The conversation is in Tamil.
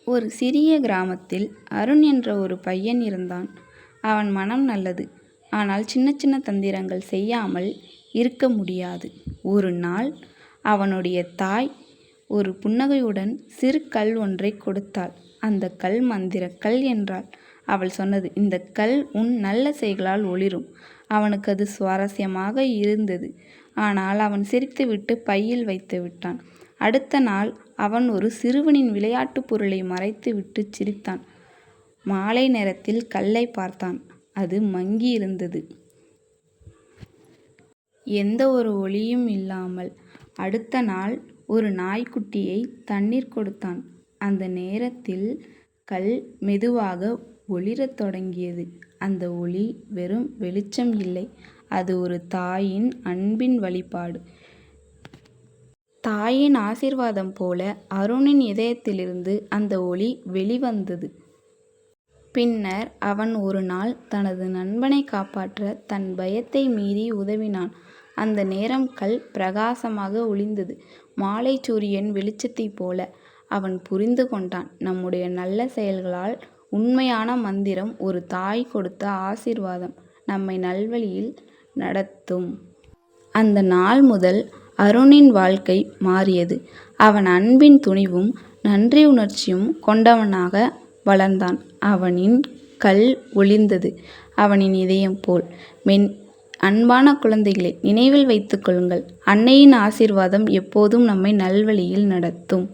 ஒரு சிறிய கிராமத்தில் அருண் என்ற ஒரு பையன் இருந்தான். அவன் மனம் நல்லது. ஆனால் சின்ன சின்ன தந்திரங்கள் செய்யாமல் இருக்க முடியாது. ஒரு நாள் அவனுடைய தாய் ஒரு புன்னகையுடன் சிறு கல் ஒன்றை கொடுத்தாள். அந்த கல் மந்திரக் கல் என்றாள். அவள் சொன்னது, இந்த கல் உன் நல்ல செயல்களால் ஒளிரும். அவனுக்கு அது சுவாரஸ்யமாக இருந்தது. ஆனால் அவன் சிரித்துவிட்டு பையில் வைத்து விட்டான். அடுத்த நாள் அவன் ஒரு சிறுவனின் விளையாட்டுப் பொருளை மறைத்துவிட்டு சிரித்தான். மாலை நேரத்தில் கல்லை பார்த்தான். அது மங்கி இருந்தது. எந்த ஒரு ஒளியும் இல்லாமல். அடுத்த நாள் ஒரு நாய்க்குட்டியை தண்ணீர் கொடுத்தான். அந்த நேரத்தில் கல் மெதுவாக ஒளிரத் தொடங்கியது. அந்த ஒளி வெறும் வெளிச்சம் இல்லை, அது ஒரு தாயின் அன்பின் வெளிப்பாடு. தாயின் ஆசீர்வாதம் போல அருணின் இதயத்திலிருந்து அந்த ஒளி வெளிவந்தது. பின்னர் அவன் ஒரு நாள் தனது நண்பனை காப்பாற்ற தன் பயத்தை மீறி உதவினான். அந்த நேரம் கல் பிரகாசமாக ஒளிர்ந்தது, மாலை சூரியன் வெளிச்சத்தைப் போல. அவன் புரிந்து கொண்டான், நம்முடைய நல்ல செயல்களால் உண்மையான மந்திரம், ஒரு தாய் கொடுத்த ஆசீர்வாதம் நம்மை நல்வழியில் நடத்தும். அந்த நாள் முதல் அருணின் வாழ்க்கை மாறியது. அவன் அன்பின் துணிவும் நன்றி உணர்ச்சியும் கொண்டவனாக வளர்ந்தான். அவனின் கல் ஒளிர்ந்தது, அவனின் இதயம் போல். அன்பான குழந்தைகளை, நினைவில் வைத்துக் கொள்ளுங்கள், அன்னையின் ஆசீர்வாதம் எப்போதும் நம்மை நல்வழியில் நடத்தும்.